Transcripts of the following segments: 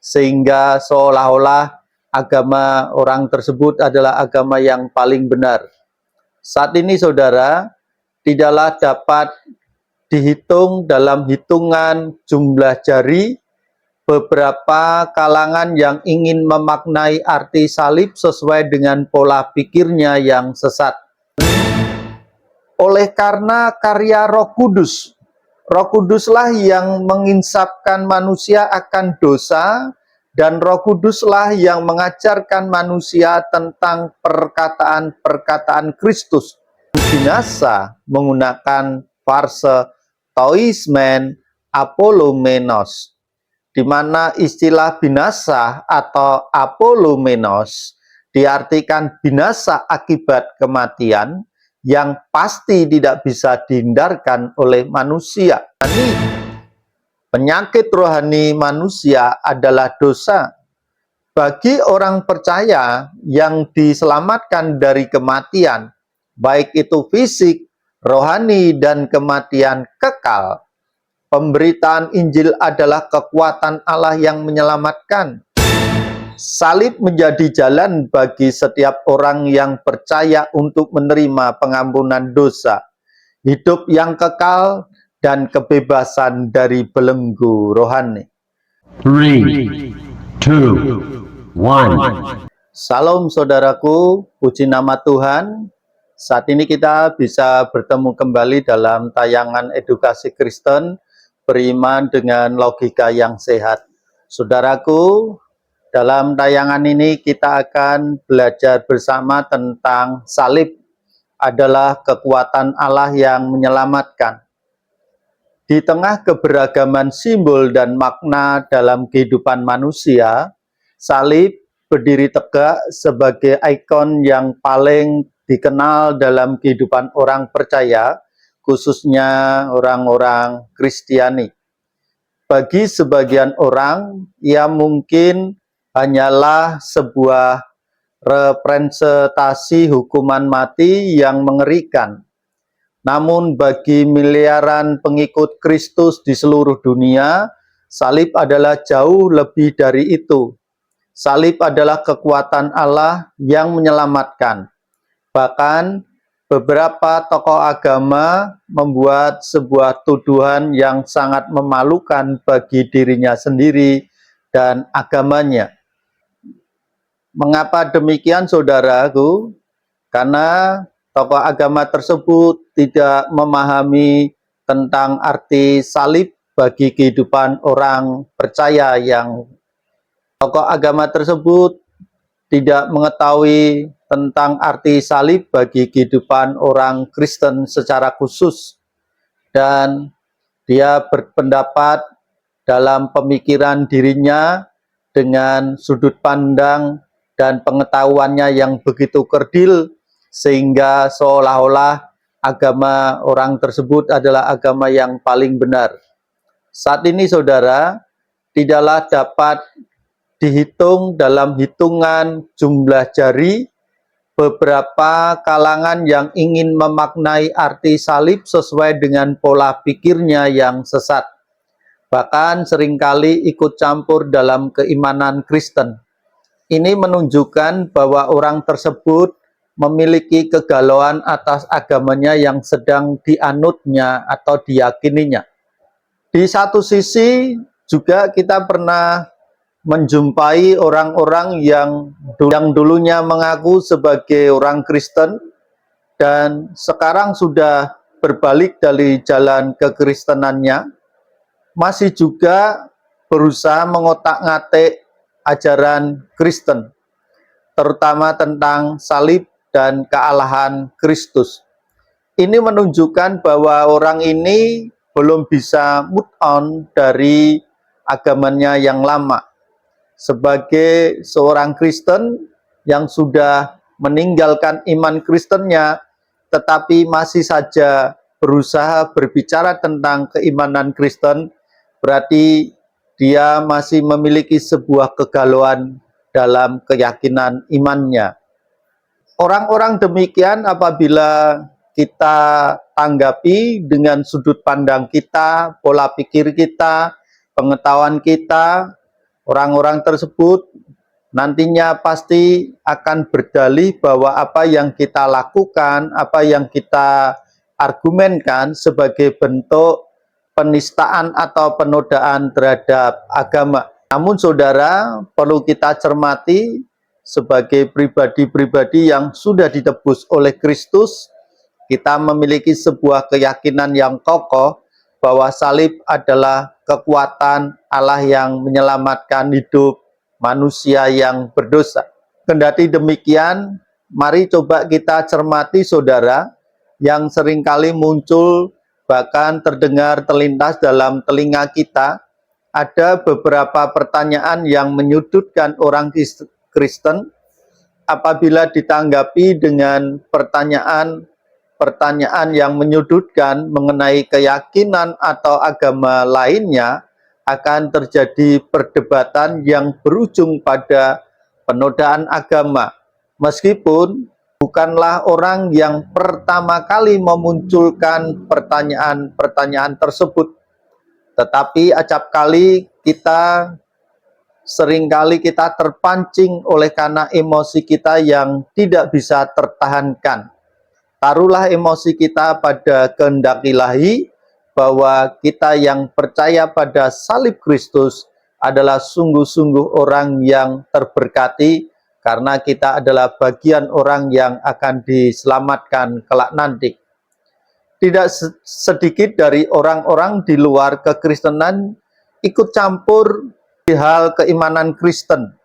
sehingga seolah-olah agama orang tersebut adalah agama yang paling benar. Saat ini saudara, tidaklah dapat dihitung dalam hitungan jumlah jari beberapa kalangan yang ingin memaknai arti salib sesuai dengan pola pikirnya yang sesat. Oleh karena karya Roh Kuduslah yang menginsafkan manusia akan dosa, dan Roh Kuduslah yang mengajarkan manusia tentang perkataan-perkataan Kristus. Binasa menggunakan farse toismen apolumenos, di mana istilah binasa atau apolumenos diartikan binasa akibat kematian yang pasti tidak bisa dihindarkan oleh manusia. Penyakit rohani manusia adalah dosa. Bagi orang percaya yang diselamatkan dari kematian, baik itu fisik, rohani, dan kematian kekal, pemberitaan Injil adalah kekuatan Allah yang menyelamatkan. Salib menjadi jalan bagi setiap orang yang percaya untuk menerima pengampunan dosa, hidup yang kekal, dan kebebasan dari belenggu rohani. 3, 2, 1. Salam saudaraku, puji nama Tuhan. Saat ini kita bisa bertemu kembali dalam tayangan edukasi Kristen, beriman dengan logika yang sehat. Saudaraku, dalam tayangan ini kita akan belajar bersama tentang salib adalah kekuatan Allah yang menyelamatkan. Di tengah keberagaman simbol dan makna dalam kehidupan manusia, salib berdiri tegak sebagai ikon yang paling dikenal dalam kehidupan orang percaya, khususnya orang-orang Kristiani. Bagi sebagian orang, ia mungkin hanyalah sebuah representasi hukuman mati yang mengerikan. Namun bagi miliaran pengikut Kristus di seluruh dunia, salib adalah jauh lebih dari itu. Salib adalah kekuatan Allah yang menyelamatkan. Bahkan beberapa tokoh agama membuat sebuah tuduhan yang sangat memalukan bagi dirinya sendiri dan agamanya. Mengapa demikian, saudaraku? Karena tokoh agama tersebut tidak memahami tentang arti salib bagi kehidupan orang percaya. Yang tokoh agama tersebut tidak mengetahui tentang arti salib bagi kehidupan orang Kristen secara khusus, dan dia berpendapat dalam pemikiran dirinya dengan sudut pandang dan pengetahuannya yang begitu kerdil, sehingga seolah-olah agama orang tersebut adalah agama yang paling benar. Saat ini saudara, tidaklah dapat dihitung dalam hitungan jumlah jari beberapa kalangan yang ingin memaknai arti salib sesuai dengan pola pikirnya yang sesat. Bahkan seringkali ikut campur dalam keimanan Kristen. Ini menunjukkan bahwa orang tersebut memiliki kegalauan atas agamanya yang sedang dianutnya atau diyakininya. Di satu sisi juga kita pernah menjumpai orang-orang yang dulunya mengaku sebagai orang Kristen dan sekarang sudah berbalik dari jalan kekristenannya, masih juga berusaha mengotak-ngatik ajaran Kristen, terutama tentang salib dan kealahan Kristus. Ini menunjukkan bahwa orang ini belum bisa move on dari agamanya yang lama. Sebagai seorang Kristen yang sudah meninggalkan iman Kristennya, tetapi masih saja berusaha berbicara tentang keimanan Kristen, berarti dia masih memiliki sebuah kegalauan dalam keyakinan imannya. Orang-orang demikian apabila kita tanggapi dengan sudut pandang kita, pola pikir kita, pengetahuan kita, Orang-orang tersebut nantinya pasti akan berdalih bahwa apa yang kita lakukan, apa yang kita argumenkan sebagai bentuk penistaan atau penodaan terhadap agama. Namun saudara, perlu kita cermati sebagai pribadi-pribadi yang sudah ditebus oleh Kristus, kita memiliki sebuah keyakinan yang kokoh bahwa salib adalah kekuatan Allah yang menyelamatkan hidup manusia yang berdosa. Kendati demikian, mari coba kita cermati saudara, yang seringkali muncul bahkan terdengar terlintas dalam telinga kita, ada beberapa pertanyaan yang menyudutkan orang Kristen apabila ditanggapi dengan pertanyaan yang menyudutkan mengenai keyakinan atau agama lainnya, akan terjadi perdebatan yang berujung pada penodaan agama. Meskipun bukanlah orang yang pertama kali memunculkan pertanyaan-pertanyaan tersebut, tetapi acap kali seringkali kita terpancing oleh karena emosi kita yang tidak bisa tertahankan. Taruhlah emosi kita pada kehendak ilahi, bahwa kita yang percaya pada salib Kristus adalah sungguh-sungguh orang yang terberkati, karena kita adalah bagian orang yang akan diselamatkan kelak nanti. Tidak sedikit dari orang-orang di luar kekristenan ikut campur di hal keimanan Kristen,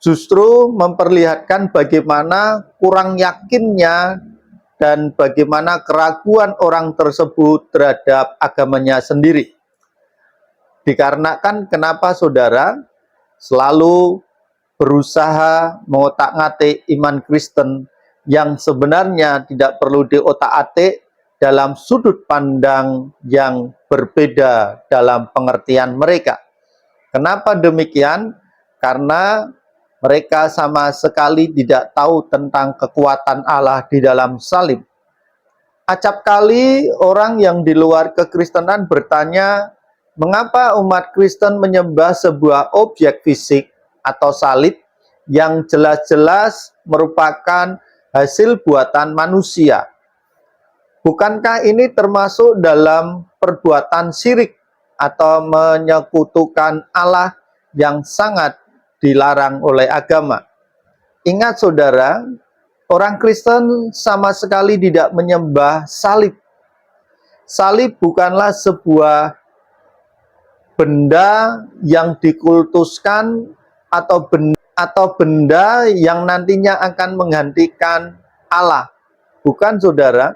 justru memperlihatkan bagaimana kurang yakinnya dan bagaimana keraguan orang tersebut terhadap agamanya sendiri. Dikarenakan kenapa saudara selalu berusaha mengotak-ngatik iman Kristen yang sebenarnya tidak perlu diotak-atik dalam sudut pandang yang berbeda dalam pengertian mereka. Kenapa demikian? Karena mereka sama sekali tidak tahu tentang kekuatan Allah di dalam salib. Acap kali orang yang di luar kekristenan bertanya, mengapa umat Kristen menyembah sebuah objek fisik atau salib yang jelas-jelas merupakan hasil buatan manusia? Bukankah ini termasuk dalam perbuatan syirik atau menyekutukan Allah yang sangat dilarang oleh agama? Ingat saudara, orang Kristen sama sekali tidak menyembah salib. Salib bukanlah sebuah benda yang dikultuskan atau benda yang nantinya akan menggantikan Allah. Bukan saudara,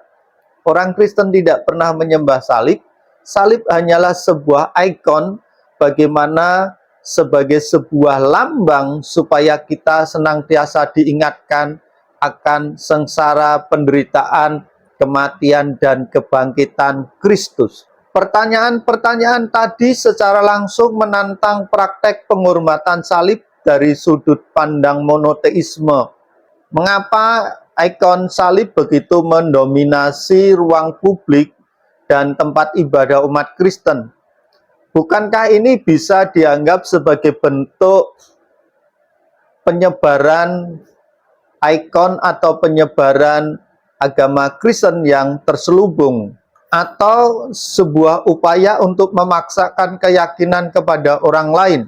orang Kristen tidak pernah menyembah salib. Salib hanyalah sebuah ikon bagaimana sebagai sebuah lambang supaya kita senantiasa diingatkan akan sengsara, penderitaan, kematian, dan kebangkitan Kristus. Pertanyaan-pertanyaan tadi secara langsung menantang praktek penghormatan salib dari sudut pandang monoteisme. Mengapa ikon salib begitu mendominasi ruang publik dan tempat ibadah umat Kristen? Bukankah ini bisa dianggap sebagai bentuk penyebaran ikon atau penyebaran agama Kristen yang terselubung, atau sebuah upaya untuk memaksakan keyakinan kepada orang lain?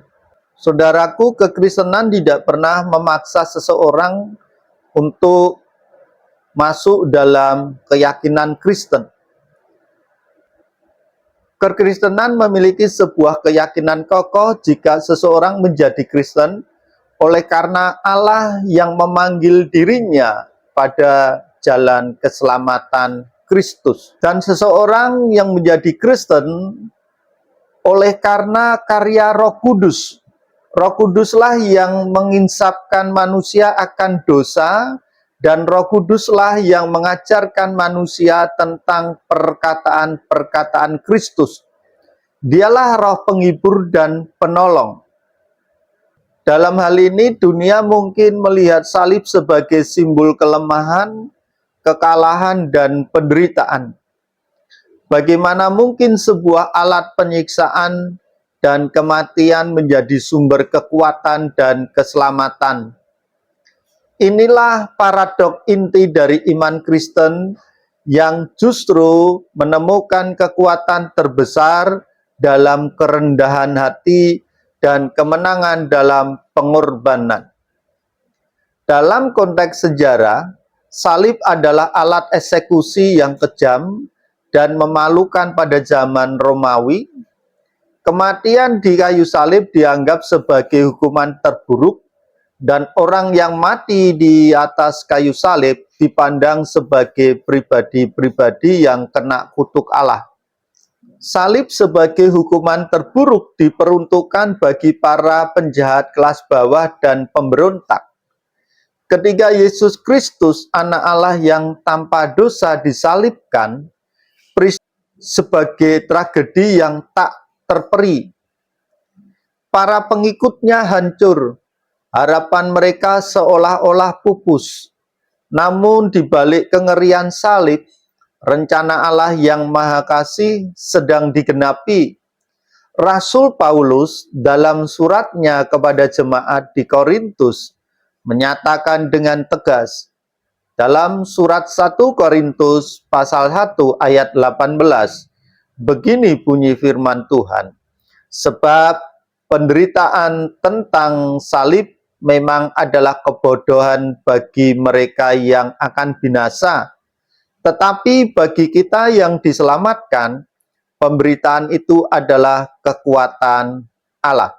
Saudaraku, kekristenan tidak pernah memaksa seseorang untuk masuk dalam keyakinan Kristen. Kekristenan memiliki sebuah keyakinan kokoh jika seseorang menjadi Kristen oleh karena Allah yang memanggil dirinya pada jalan keselamatan Kristus. Dan seseorang yang menjadi Kristen oleh karena karya Roh Kudus. Roh Kuduslah yang menginsapkan manusia akan dosa, dan Roh Kuduslah yang mengajarkan manusia tentang perkataan-perkataan Kristus. Dialah roh penghibur dan penolong. Dalam hal ini, dunia mungkin melihat salib sebagai simbol kelemahan, kekalahan, dan penderitaan. Bagaimana mungkin sebuah alat penyiksaan dan kematian menjadi sumber kekuatan dan keselamatan. Inilah paradok inti dari iman Kristen yang justru menemukan kekuatan terbesar dalam kerendahan hati dan kemenangan dalam pengorbanan. Dalam konteks sejarah, salib adalah alat eksekusi yang kejam dan memalukan pada zaman Romawi. Kematian di kayu salib dianggap sebagai hukuman terburuk, dan orang yang mati di atas kayu salib dipandang sebagai pribadi-pribadi yang kena kutuk Allah. Salib sebagai hukuman terburuk diperuntukkan bagi para penjahat kelas bawah dan pemberontak. Ketika Yesus Kristus, anak Allah yang tanpa dosa, disalibkan, sebagai tragedi yang tak terperi. Para pengikutnya hancur, harapan mereka seolah-olah pupus. Namun di balik kengerian salib, rencana Allah yang Maha Kasih sedang digenapi. Rasul Paulus dalam suratnya kepada jemaat di Korintus menyatakan dengan tegas dalam surat 1 Korintus pasal 1 ayat 18, begini bunyi firman Tuhan, sebab penderitaan tentang salib memang adalah kebodohan bagi mereka yang akan binasa, tetapi bagi kita yang diselamatkan, pemberitaan itu adalah kekuatan Allah.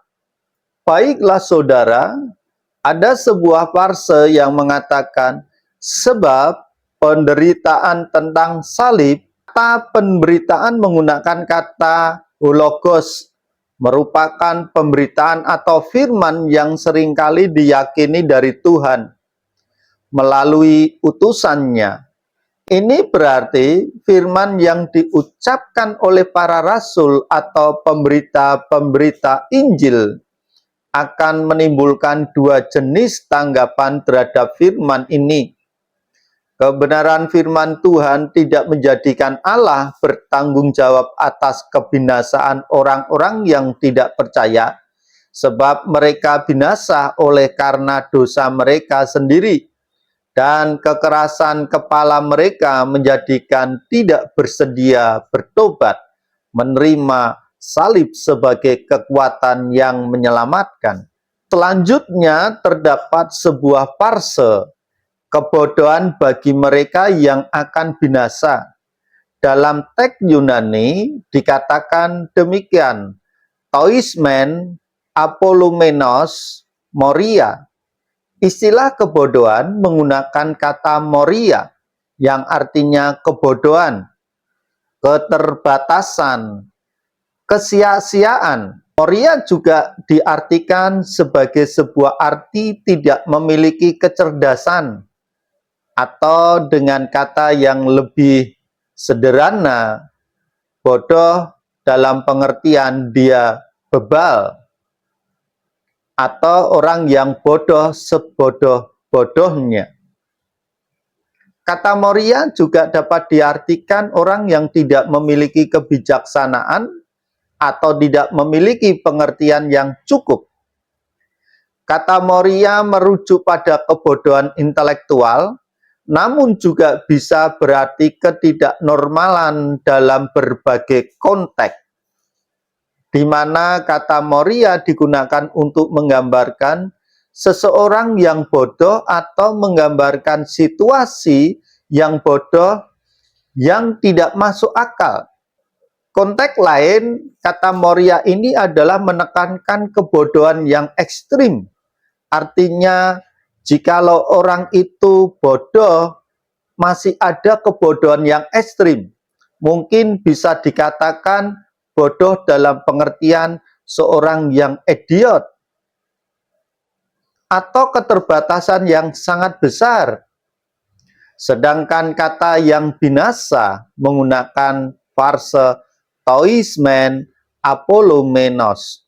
Baiklah saudara, ada sebuah farse yang mengatakan, sebab penderitaan tentang salib, kata pemberitaan menggunakan kata hologos, merupakan pemberitaan atau firman yang seringkali diyakini dari Tuhan melalui utusannya. Ini berarti firman yang diucapkan oleh para rasul atau pemberita-pemberita Injil akan menimbulkan dua jenis tanggapan terhadap firman ini. Kebenaran firman Tuhan tidak menjadikan Allah bertanggung jawab atas kebinasaan orang-orang yang tidak percaya, sebab mereka binasa oleh karena dosa mereka sendiri, dan kekerasan kepala mereka menjadikan tidak bersedia bertobat, menerima salib sebagai kekuatan yang menyelamatkan. Selanjutnya terdapat sebuah farse, kebodohan bagi mereka yang akan binasa. Dalam teks Yunani dikatakan demikian, toismen apolumenos moria. Istilah kebodohan menggunakan kata moria yang artinya kebodohan, keterbatasan, kesia-siaan. Moria juga diartikan sebagai sebuah arti tidak memiliki kecerdasan, atau dengan kata yang lebih sederhana, bodoh dalam pengertian dia bebal, atau orang yang bodoh sebodoh-bodohnya. Kata moria juga dapat diartikan orang yang tidak memiliki kebijaksanaan atau tidak memiliki pengertian yang cukup. Kata moria merujuk pada kebodohan intelektual, namun juga bisa berarti ketidaknormalan dalam berbagai konteks, di mana kata moria digunakan untuk menggambarkan seseorang yang bodoh atau menggambarkan situasi yang bodoh yang tidak masuk akal. Konteks lain, kata moria ini adalah menekankan kebodohan yang ekstrim. Artinya, jikalau orang itu bodoh, masih ada kebodohan yang ekstrim. Mungkin bisa dikatakan bodoh dalam pengertian seorang yang idiot, atau keterbatasan yang sangat besar. Sedangkan kata yang binasa menggunakan farse toismen apolumenos,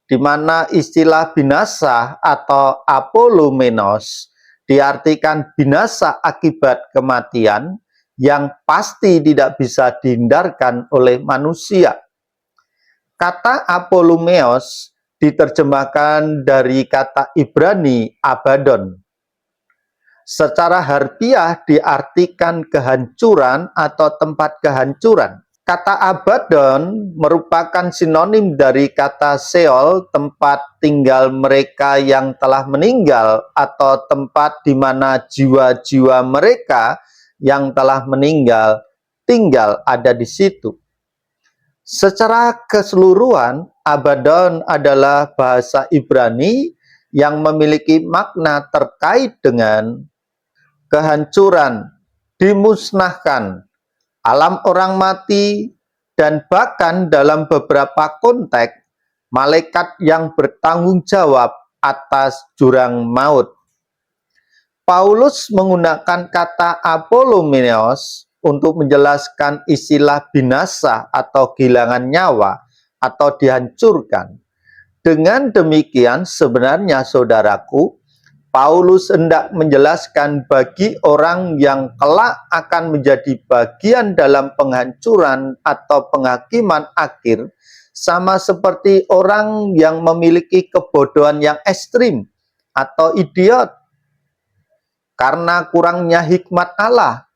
di mana istilah binasa atau apolumenos diartikan binasa akibat kematian yang pasti tidak bisa dihindarkan oleh manusia. Kata apolumeos diterjemahkan dari kata Ibrani Abaddon. Secara harfiah diartikan kehancuran atau tempat kehancuran. Kata Abaddon merupakan sinonim dari kata Sheol, tempat tinggal mereka yang telah meninggal, atau tempat di mana jiwa-jiwa mereka yang telah meninggal tinggal ada di situ. Secara keseluruhan, Abaddon adalah bahasa Ibrani yang memiliki makna terkait dengan kehancuran, dimusnahkan, alam orang mati, dan bahkan dalam beberapa konteks, malaikat yang bertanggung jawab atas jurang maut. Paulus menggunakan kata apolumeos untuk menjelaskan istilah binasa atau kehilangan nyawa atau dihancurkan. Dengan demikian sebenarnya saudaraku, Paulus hendak menjelaskan bagi orang yang kelak akan menjadi bagian dalam penghancuran atau penghakiman akhir, sama seperti orang yang memiliki kebodohan yang ekstrim atau idiot karena kurangnya hikmat Allah.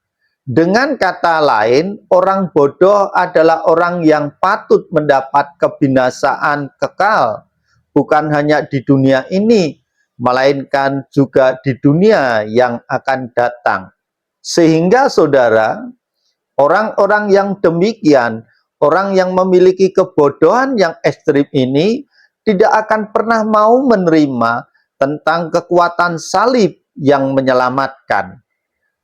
Dengan kata lain, orang bodoh adalah orang yang patut mendapat kebinasaan kekal, bukan hanya di dunia ini, melainkan juga di dunia yang akan datang. Sehingga saudara, orang-orang yang demikian, orang yang memiliki kebodohan yang ekstrim ini, tidak akan pernah mau menerima tentang kekuatan salib yang menyelamatkan.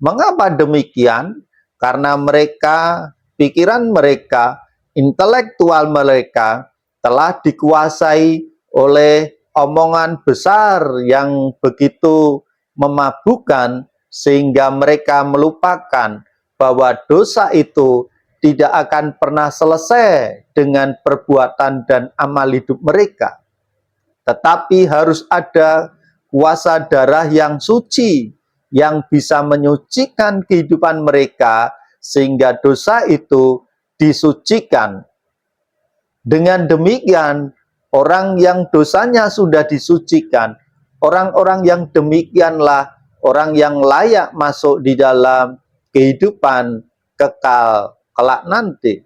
Mengapa demikian? Karena mereka, pikiran mereka, intelektual mereka telah dikuasai oleh omongan besar yang begitu memabukkan, sehingga mereka melupakan bahwa dosa itu tidak akan pernah selesai dengan perbuatan dan amal hidup mereka. Tetapi harus ada kuasa darah yang suci yang bisa menyucikan kehidupan mereka sehingga dosa itu disucikan. Dengan demikian, orang yang dosanya sudah disucikan, orang-orang yang demikianlah orang yang layak masuk di dalam kehidupan kekal kelak nanti.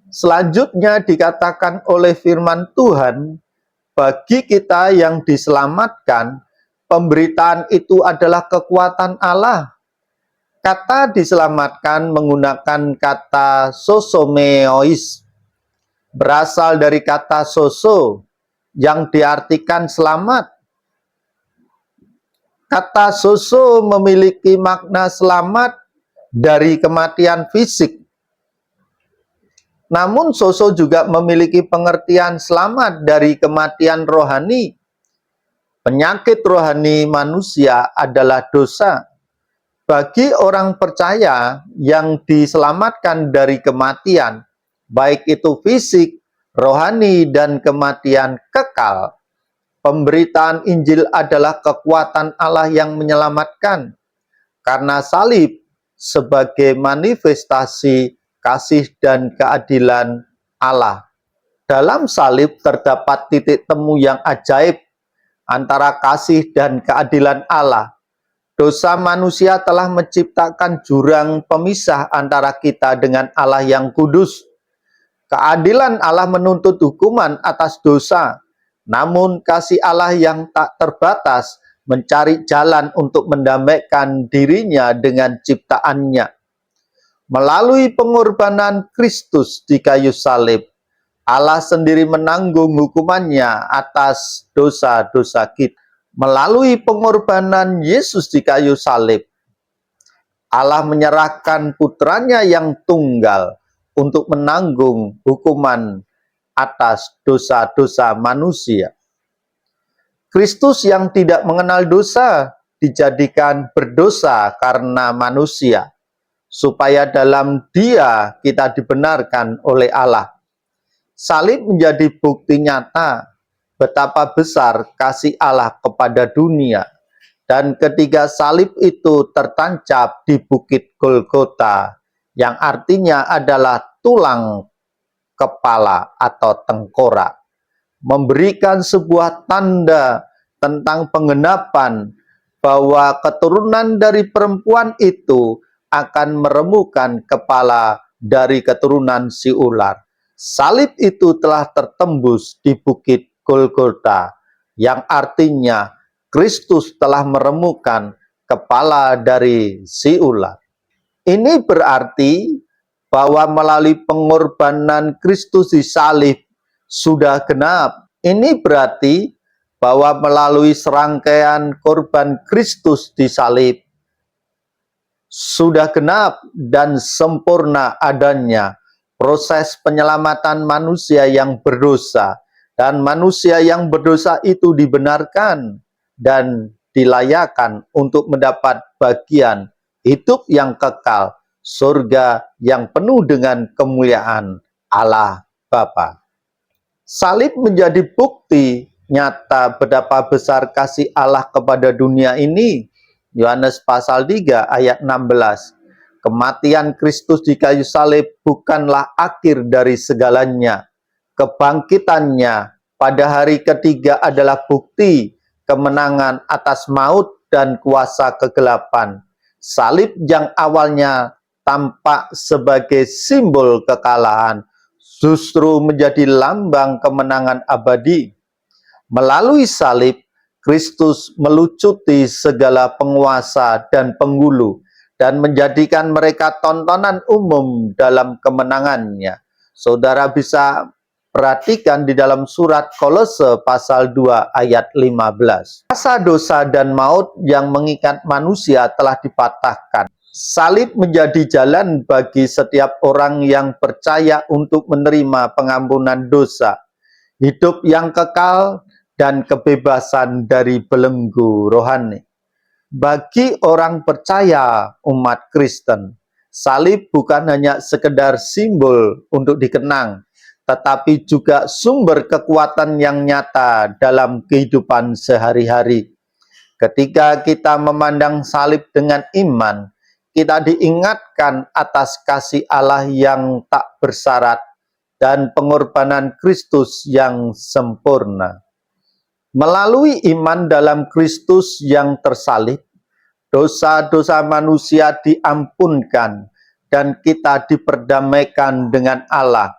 Selanjutnya dikatakan oleh firman Tuhan, bagi kita yang diselamatkan, pemberitaan itu adalah kekuatan Allah. Kata diselamatkan menggunakan kata sosomeois, berasal dari kata soso, yang diartikan selamat. Kata soso memiliki makna selamat dari kematian fisik. Namun soso juga memiliki pengertian selamat dari kematian rohani. Penyakit rohani manusia adalah dosa. Bagi orang percaya yang diselamatkan dari kematian, baik itu fisik, rohani, dan kematian kekal, pemberitaan Injil adalah kekuatan Allah yang menyelamatkan, karena salib sebagai manifestasi kasih dan keadilan Allah. Dalam salib terdapat titik temu yang ajaib antara kasih dan keadilan Allah. Dosa manusia telah menciptakan jurang pemisah antara kita dengan Allah yang kudus. Keadilan Allah menuntut hukuman atas dosa, namun kasih Allah yang tak terbatas mencari jalan untuk mendamaikan dirinya dengan ciptaannya. Melalui pengorbanan Kristus di kayu salib, Allah sendiri menanggung hukumannya atas dosa-dosa kita. Melalui pengorbanan Yesus di kayu salib, Allah menyerahkan putranya yang tunggal untuk menanggung hukuman atas dosa-dosa manusia. Kristus yang tidak mengenal dosa dijadikan berdosa karena manusia, supaya dalam Dia kita dibenarkan oleh Allah. Salib menjadi bukti nyata betapa besar kasih Allah kepada dunia. Dan ketiga salib itu tertancap di Bukit Golgota, yang artinya adalah tulang kepala atau tengkorak, memberikan sebuah tanda tentang penggenapan bahwa keturunan dari perempuan itu akan meremukan kepala dari keturunan si ular. Salib itu telah tertembus di bukit Golgota, yang artinya Kristus telah meremukan kepala dari si ular. Ini berarti bahwa melalui pengorbanan Kristus di salib sudah genap. Ini berarti bahwa melalui serangkaian korban Kristus di salib sudah genap dan sempurna adanya proses penyelamatan manusia yang berdosa, dan manusia yang berdosa itu dibenarkan dan dilayakan untuk mendapat bagian hidup yang kekal, surga yang penuh dengan kemuliaan Allah Bapa. Salib menjadi bukti nyata betapa besar kasih Allah kepada dunia ini. Yohanes pasal 3 ayat 16. Kematian Kristus di kayu salib bukanlah akhir dari segalanya. Kebangkitannya pada hari ketiga adalah bukti kemenangan atas maut dan kuasa kegelapan. Salib yang awalnya tampak sebagai simbol kekalahan, justru menjadi lambang kemenangan abadi. Melalui salib, Kristus melucuti segala penguasa dan penghulu dan menjadikan mereka tontonan umum dalam kemenangannya. Saudara bisa perhatikan di dalam surat Kolose pasal 2 ayat 15. Kuasa dosa dan maut yang mengikat manusia telah dipatahkan. Salib menjadi jalan bagi setiap orang yang percaya untuk menerima pengampunan dosa, hidup yang kekal, dan kebebasan dari belenggu rohani. Bagi orang percaya umat Kristen, salib bukan hanya sekedar simbol untuk dikenang, tetapi juga sumber kekuatan yang nyata dalam kehidupan sehari-hari. Ketika kita memandang salib dengan iman, kita diingatkan atas kasih Allah yang tak bersyarat dan pengorbanan Kristus yang sempurna. Melalui iman dalam Kristus yang tersalib, dosa-dosa manusia diampunkan dan kita diperdamaikan dengan Allah,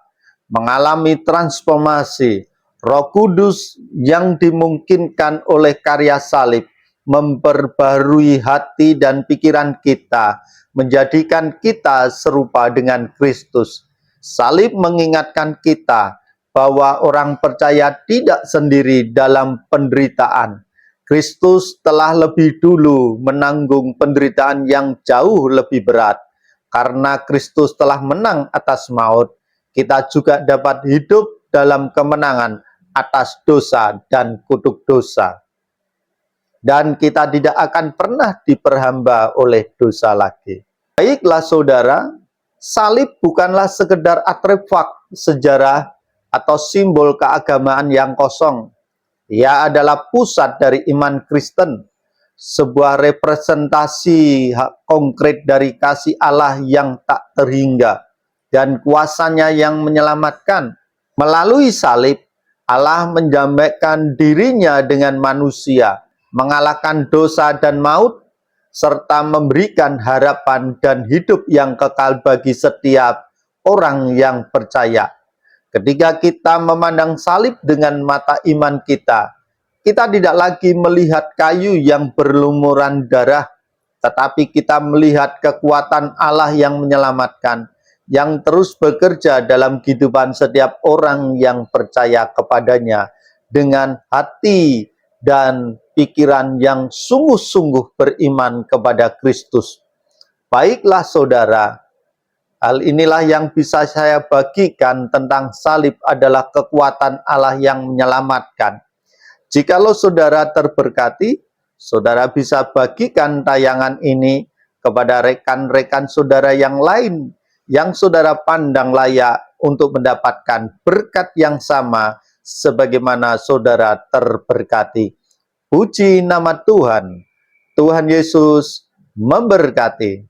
mengalami transformasi. Roh Kudus yang dimungkinkan oleh karya salib memperbarui hati dan pikiran kita, menjadikan kita serupa dengan Kristus. Salib mengingatkan kita bahwa orang percaya tidak sendiri dalam penderitaan. Kristus telah lebih dulu menanggung penderitaan yang jauh lebih berat. Karena Kristus telah menang atas maut, kita juga dapat hidup dalam kemenangan atas dosa dan kutuk dosa. Dan kita tidak akan pernah diperhamba oleh dosa lagi. Baiklah saudara, salib bukanlah sekedar artefak sejarah atau simbol keagamaan yang kosong. Ia adalah pusat dari iman Kristen, sebuah representasi konkret dari kasih Allah yang tak terhingga dan kuasanya yang menyelamatkan. Melalui salib, Allah menjamaikan dirinya dengan manusia, mengalahkan dosa dan maut, serta memberikan harapan dan hidup yang kekal bagi setiap orang yang percaya. Ketika kita memandang salib dengan mata iman kita tidak lagi melihat kayu yang berlumuran darah, tetapi kita melihat kekuatan Allah yang menyelamatkan, yang terus bekerja dalam kehidupan setiap orang yang percaya kepadanya, dengan hati dan pikiran yang sungguh-sungguh beriman kepada Kristus. Baiklah saudara, hal inilah yang bisa saya bagikan tentang salib adalah kekuatan Allah yang menyelamatkan. Jikalau saudara terberkati, saudara bisa bagikan tayangan ini kepada rekan-rekan saudara yang lain yang saudara pandang layak untuk mendapatkan berkat yang sama sebagaimana saudara terberkati. Puji nama Tuhan. Tuhan Yesus memberkati.